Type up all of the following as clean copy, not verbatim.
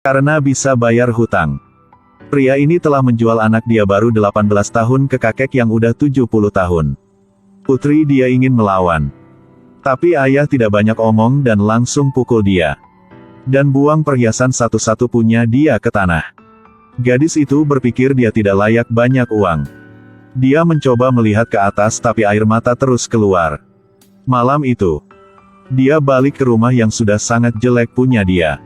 Karena bisa bayar hutang. Pria ini telah menjual anak dia baru 18 tahun ke kakek yang udah 70 tahun. Putri dia ingin melawan. Tapi ayah tidak banyak omong dan langsung pukul dia. Dan buang perhiasan satu-satu punya dia ke tanah. Gadis itu berpikir dia tidak layak banyak uang. Dia mencoba melihat ke atas tapi air mata terus keluar. Malam itu, dia balik ke rumah yang sudah sangat jelek punya dia.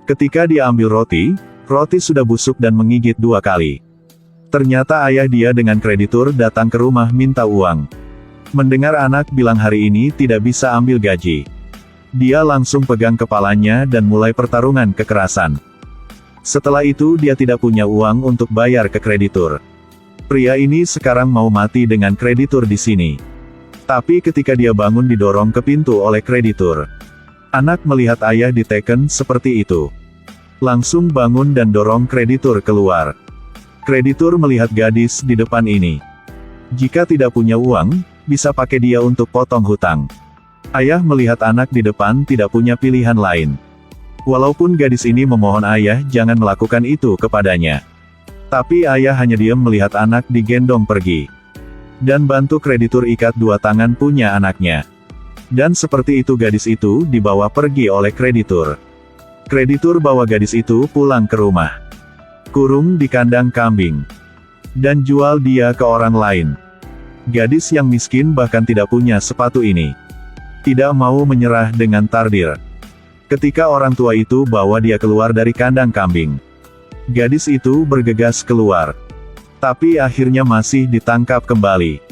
Ketika dia ambil roti sudah busuk dan menggigit 2 kali. Ternyata ayah dia dengan kreditur datang ke rumah minta uang. Mendengar anak bilang hari ini tidak bisa ambil gaji. Dia langsung pegang kepalanya dan mulai pertarungan kekerasan. Setelah itu dia tidak punya uang untuk bayar ke kreditur. Pria ini sekarang mau mati dengan kreditur di sini. Tapi ketika dia bangun didorong ke pintu oleh kreditur. Anak melihat ayah diteken seperti itu. Langsung bangun dan dorong kreditur keluar. Kreditur melihat gadis di depan ini. Jika tidak punya uang, bisa pakai dia untuk potong hutang. Ayah melihat anak di depan tidak punya pilihan lain. Walaupun gadis ini memohon ayah jangan melakukan itu kepadanya. Tapi ayah hanya diam melihat anak digendong pergi. Dan bantu kreditur ikat 2 tangan punya anaknya. Dan seperti itu gadis itu dibawa pergi oleh kreditur. Kreditur bawa gadis itu pulang ke rumah. Kurung di kandang kambing. Dan jual dia ke orang lain. Gadis yang miskin bahkan tidak punya sepatu ini. Tidak mau menyerah dengan takdir. Ketika orang tua itu bawa dia keluar dari kandang kambing. Gadis itu bergegas keluar. Tapi akhirnya masih ditangkap kembali.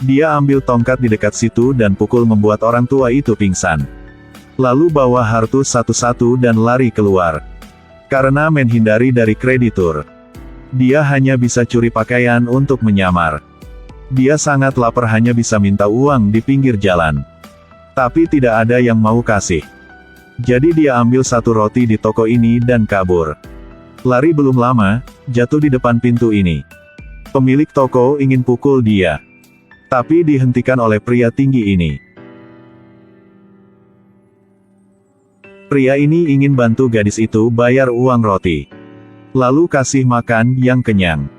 Dia ambil tongkat di dekat situ dan pukul membuat orang tua itu pingsan. Lalu bawa harta satu-satu dan lari keluar. Karena menghindari dari kreditur. Dia hanya bisa curi pakaian untuk menyamar. Dia sangat lapar hanya bisa minta uang di pinggir jalan. Tapi tidak ada yang mau kasih. Jadi dia ambil 1 roti di toko ini dan kabur. Lari belum lama, jatuh di depan pintu ini. Pemilik toko ingin pukul dia. Tapi dihentikan oleh pria tinggi ini. Pria ini ingin bantu gadis itu bayar uang roti. Lalu kasih makan yang kenyang.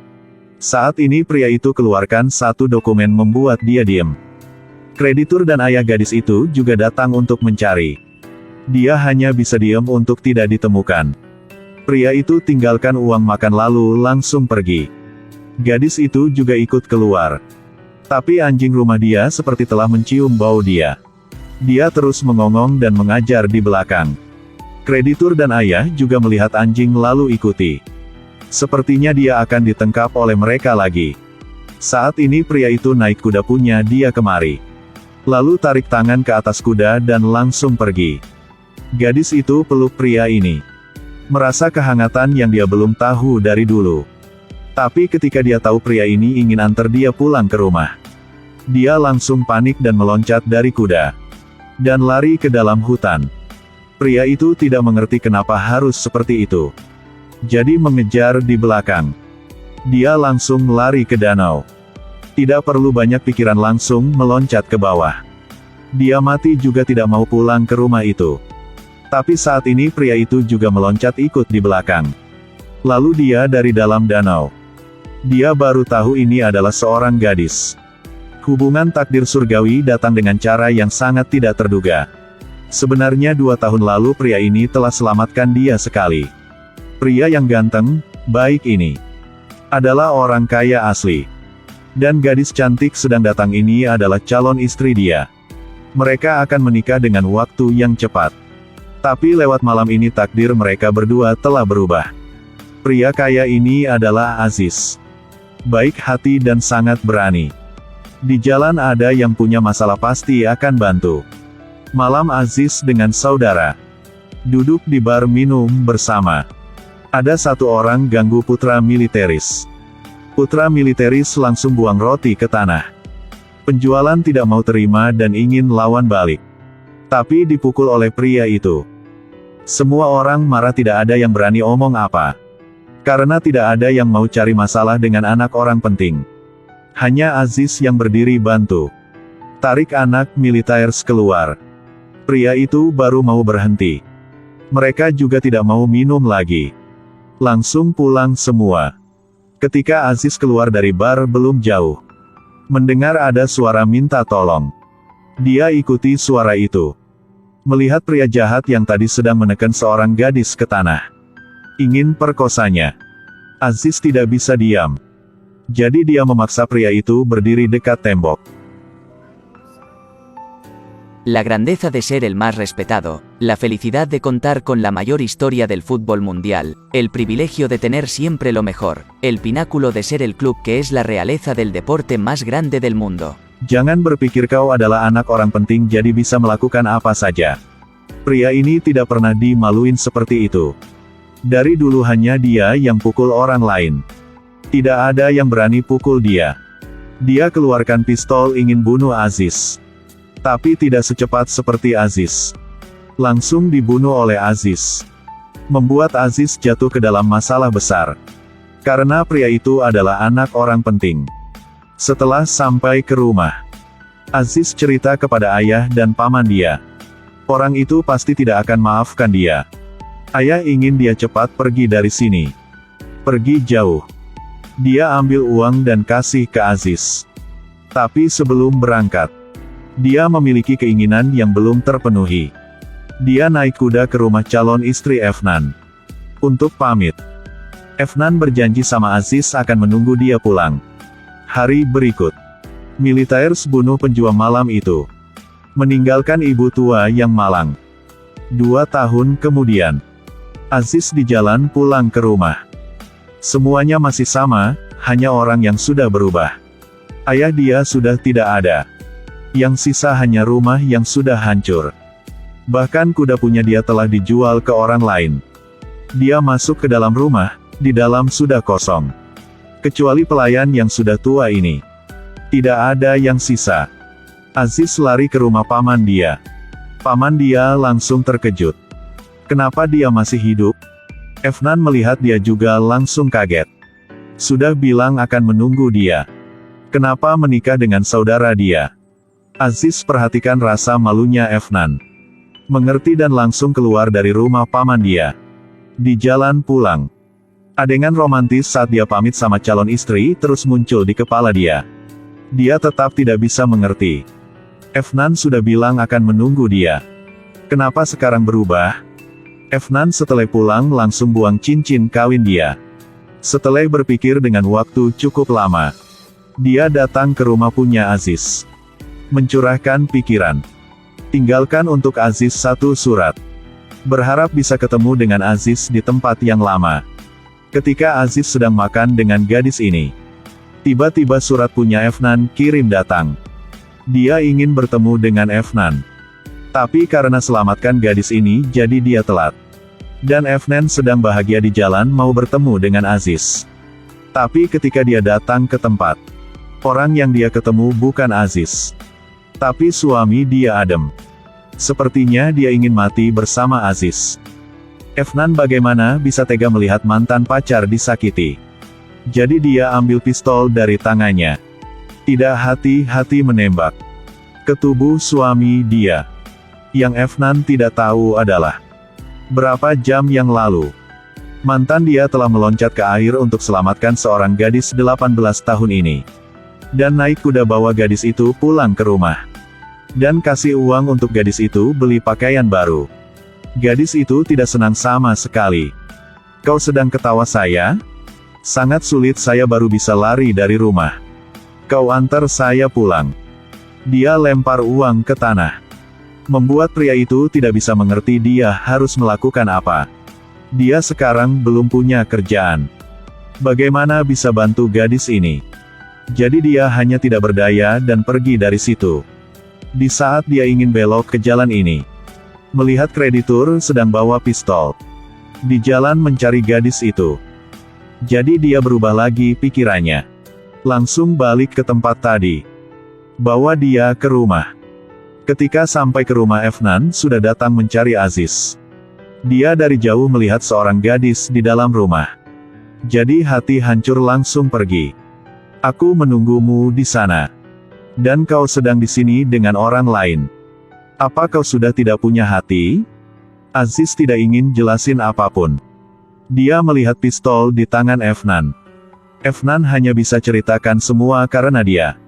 Saat ini pria itu keluarkan 1 dokumen membuat dia diam. Kreditur dan ayah gadis itu juga datang untuk mencari. Dia hanya bisa diam untuk tidak ditemukan. Pria itu tinggalkan uang makan lalu langsung pergi. Gadis itu juga ikut keluar. Tapi anjing rumah dia seperti telah mencium bau dia. Dia terus mengongong dan mengajar di belakang. Kreditur dan ayah juga melihat anjing lalu ikuti. Sepertinya dia akan ditangkap oleh mereka lagi. Saat ini pria itu naik kuda punya dia kemari. Lalu tarik tangan ke atas kuda dan langsung pergi. Gadis itu peluk pria ini. Merasa kehangatan yang dia belum tahu dari dulu. Tapi ketika dia tahu pria ini ingin antar dia pulang ke rumah. Dia langsung panik dan meloncat dari kuda. Dan lari ke dalam hutan. Pria itu tidak mengerti kenapa harus seperti itu. Jadi mengejar di belakang. Dia langsung lari ke danau. Tidak perlu banyak pikiran langsung meloncat ke bawah. Dia mati juga tidak mau pulang ke rumah itu. Tapi saat ini pria itu juga meloncat ikut di belakang. Lalu dia dari dalam danau. Dia baru tahu ini adalah seorang gadis. Hubungan takdir surgawi datang dengan cara yang sangat tidak terduga. Sebenarnya 2 tahun lalu pria ini telah selamatkan dia sekali. Pria yang ganteng, baik ini, adalah orang kaya asli. Dan gadis cantik sedang datang ini adalah calon istri dia. Mereka akan menikah dengan waktu yang cepat. Tapi lewat malam ini takdir mereka berdua telah berubah. Pria kaya ini adalah Aziz. Baik hati dan sangat berani. Di jalan ada yang punya masalah pasti akan bantu. Malam Aziz dengan saudara. Duduk di bar minum bersama. Ada 1 orang ganggu putra militeris. Putra militeris langsung buang roti ke tanah. Penjualan tidak mau terima dan ingin lawan balik. Tapi dipukul oleh pria itu. Semua orang marah tidak ada yang berani omong apa. Karena tidak ada yang mau cari masalah dengan anak orang penting. Hanya Aziz yang berdiri bantu. Tarik anak militeris keluar. Pria itu baru mau berhenti. Mereka juga tidak mau minum lagi. Langsung pulang semua. Ketika Aziz keluar dari bar belum jauh, mendengar ada suara minta tolong. Dia ikuti suara itu. Melihat pria jahat yang tadi sedang menekan seorang gadis ke tanah. Ingin perkosanya. Aziz tidak bisa diam. Jadi dia memaksa pria itu berdiri dekat tembok. La grandeza de ser el más respetado, la felicidad de contar con la mayor historia del fútbol mundial, el privilegio de tener siempre lo mejor, el pináculo de ser el club que es la realeza del deporte más grande del mundo. Jangan berpikir kau adalah anak orang penting jadi bisa melakukan apa saja. Pria ini tidak pernah dimaluin seperti itu. Dari dulu hanya dia yang pukul orang lain. Tidak ada yang berani pukul dia. Dia keluarkan pistol ingin bunuh Aziz. Tapi tidak secepat seperti Aziz. Langsung dibunuh oleh Aziz. Membuat Aziz jatuh ke dalam masalah besar. Karena pria itu adalah anak orang penting. Setelah sampai ke rumah, Aziz cerita kepada ayah dan paman dia. Orang itu pasti tidak akan maafkan dia. Ayah ingin dia cepat pergi dari sini. Pergi jauh. Dia ambil uang dan kasih ke Aziz. Tapi sebelum berangkat, dia memiliki keinginan yang belum terpenuhi. Dia naik kuda ke rumah calon istri Efnan. Untuk pamit. Efnan berjanji sama Aziz akan menunggu dia pulang. Hari berikut, militer bunuh penjual malam itu. Meninggalkan ibu tua yang malang. 2 tahun kemudian, Aziz di jalan pulang ke rumah. Semuanya masih sama, hanya orang yang sudah berubah. Ayah dia sudah tidak ada. Yang sisa hanya rumah yang sudah hancur. Bahkan kuda punya dia telah dijual ke orang lain. Dia masuk ke dalam rumah, di dalam sudah kosong. Kecuali pelayan yang sudah tua ini. Tidak ada yang sisa. Aziz lari ke rumah paman dia. Paman dia langsung terkejut. Kenapa dia masih hidup? Efnan melihat dia juga langsung kaget. Sudah bilang akan menunggu dia. Kenapa menikah dengan saudara dia? Aziz perhatikan rasa malunya Efnan. Mengerti dan langsung keluar dari rumah paman dia. Di jalan pulang, adegan romantis saat dia pamit sama calon istri terus muncul di kepala dia. Dia tetap tidak bisa mengerti. Efnan sudah bilang akan menunggu dia. Kenapa sekarang berubah? Efnan setelah pulang langsung buang cincin kawin dia. Setelah berpikir dengan waktu cukup lama, dia datang ke rumah punya Aziz. Mencurahkan pikiran. Tinggalkan untuk Aziz 1 surat. Berharap bisa ketemu dengan Aziz di tempat yang lama. Ketika Aziz sedang makan dengan gadis ini, tiba-tiba surat punya Efnan kirim datang. Dia ingin bertemu dengan Efnan. Tapi karena selamatkan gadis ini jadi dia telat. Dan Efnan sedang bahagia di jalan mau bertemu dengan Aziz. Tapi ketika dia datang ke tempat, orang yang dia ketemu bukan Aziz. Tapi suami dia Adem. Sepertinya dia ingin mati bersama Aziz. Efnan bagaimana bisa tega melihat mantan pacar disakiti. Jadi dia ambil pistol dari tangannya. Tidak hati-hati menembak ke tubuh suami dia. Yang Efnan tidak tahu adalah, berapa jam yang lalu, mantan dia telah meloncat ke air untuk selamatkan seorang gadis 18 tahun ini. Dan naik kuda bawa gadis itu pulang ke rumah. Dan kasih uang untuk gadis itu beli pakaian baru. Gadis itu tidak senang sama sekali. Kau sedang ketawa saya? Sangat sulit saya baru bisa lari dari rumah. Kau antar saya pulang. Dia lempar uang ke tanah. Membuat pria itu tidak bisa mengerti dia harus melakukan apa. Dia sekarang belum punya kerjaan. Bagaimana bisa bantu gadis ini? Jadi dia hanya tidak berdaya dan pergi dari situ. Di saat dia ingin belok ke jalan ini, melihat kreditur sedang bawa pistol di jalan mencari gadis itu. Jadi dia berubah lagi pikirannya. Langsung balik ke tempat tadi. Bawa dia ke rumah. Ketika sampai ke rumah Efnan sudah datang mencari Aziz. Dia dari jauh melihat seorang gadis di dalam rumah. Jadi hati hancur langsung pergi. Aku menunggumu di sana. Dan kau sedang di sini dengan orang lain. Apa kau sudah tidak punya hati? Aziz tidak ingin jelasin apapun. Dia melihat pistol di tangan Efnan. Efnan hanya bisa ceritakan semua karena dia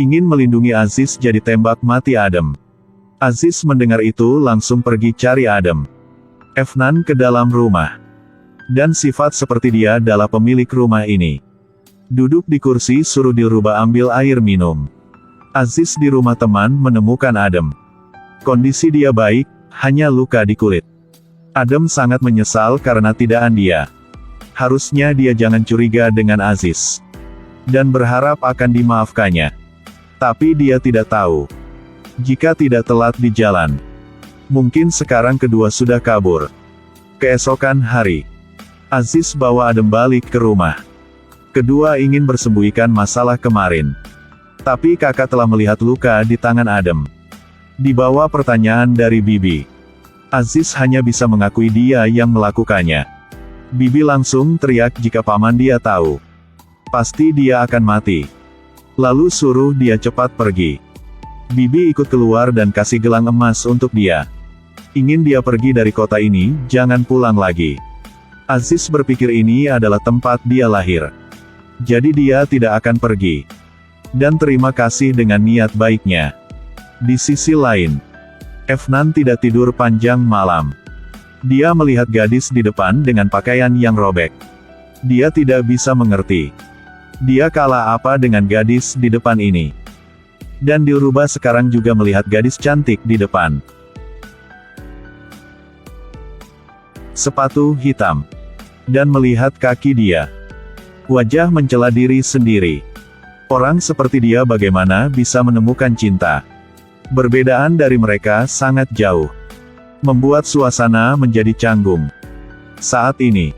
ingin melindungi Aziz jadi tembak mati Adem. Aziz mendengar itu langsung pergi cari Adem. Efnan ke dalam rumah. Dan sifat seperti dia adalah pemilik rumah ini. Duduk di kursi suruh Dilruba ambil air minum. Aziz di rumah teman menemukan Adem. Kondisi dia baik, hanya luka di kulit. Adem sangat menyesal karena tindakan dia. Harusnya dia jangan curiga dengan Aziz. Dan berharap akan dimaafkannya. Tapi dia tidak tahu. Jika tidak telat di jalan. Mungkin sekarang kedua sudah kabur. Keesokan hari. Aziz bawa Adem balik ke rumah. Kedua ingin bersembunyikan masalah kemarin. Tapi kakak telah melihat luka di tangan Adem. Dibawa pertanyaan dari Bibi. Aziz hanya bisa mengakui dia yang melakukannya. Bibi langsung teriak jika paman dia tahu. Pasti dia akan mati. Lalu suruh dia cepat pergi. Bibi ikut keluar dan kasih gelang emas untuk dia. Ingin dia pergi dari kota ini, jangan pulang lagi. Aziz berpikir ini adalah tempat dia lahir. Jadi dia tidak akan pergi. Dan terima kasih dengan niat baiknya. Di sisi lain, Efnan tidak tidur panjang malam. Dia melihat gadis di depan dengan pakaian yang robek. Dia tidak bisa mengerti. Dia kalah apa dengan gadis di depan ini. Dan Dilruba sekarang juga melihat gadis cantik di depan. Sepatu hitam. Dan melihat kaki dia. Wajah mencela diri sendiri. Orang seperti dia bagaimana bisa menemukan cinta? Perbedaan dari mereka sangat jauh. Membuat suasana menjadi canggung. Saat ini,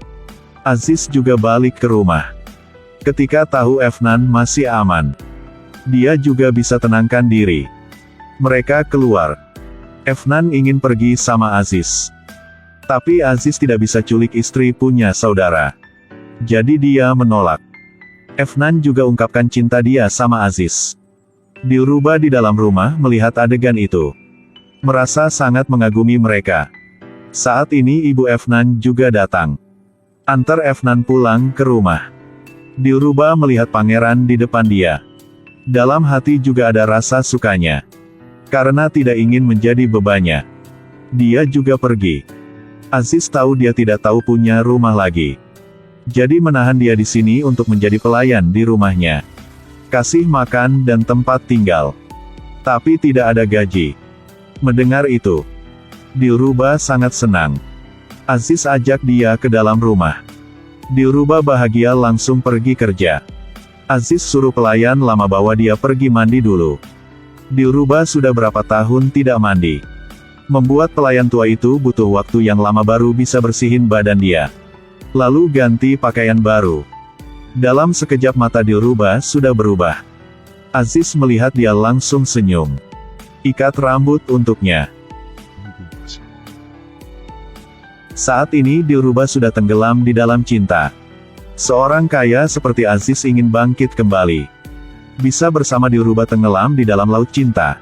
Aziz juga balik ke rumah. Ketika tahu Efnan masih aman, dia juga bisa tenangkan diri. Mereka keluar. Efnan ingin pergi sama Aziz. Tapi Aziz tidak bisa culik istri punya saudara. Jadi dia menolak. Efnan juga ungkapkan cinta dia sama Aziz. Dilruba di dalam rumah melihat adegan itu. Merasa sangat mengagumi mereka. Saat ini ibu Efnan juga datang. Antar Efnan pulang ke rumah. Dilruba melihat pangeran di depan dia. Dalam hati juga ada rasa sukanya. Karena tidak ingin menjadi bebannya. Dia juga pergi. Aziz tahu dia tidak tahu punya rumah lagi. Jadi menahan dia di sini untuk menjadi pelayan di rumahnya. Kasih makan dan tempat tinggal. Tapi tidak ada gaji. Mendengar itu, Dilruba sangat senang. Aziz ajak dia ke dalam rumah. Dilruba bahagia langsung pergi kerja. Aziz suruh pelayan lama bawa dia pergi mandi dulu. Dilruba sudah berapa tahun tidak mandi. Membuat pelayan tua itu butuh waktu yang lama baru bisa bersihin badan dia. Lalu ganti pakaian baru. Dalam sekejap mata Dilruba sudah berubah. Aziz melihat dia langsung senyum. Ikat rambut untuknya. Saat ini Dilruba sudah tenggelam di dalam cinta. Seorang kaya seperti Aziz ingin bangkit kembali. Bisa bersama Dilruba tenggelam di dalam laut cinta.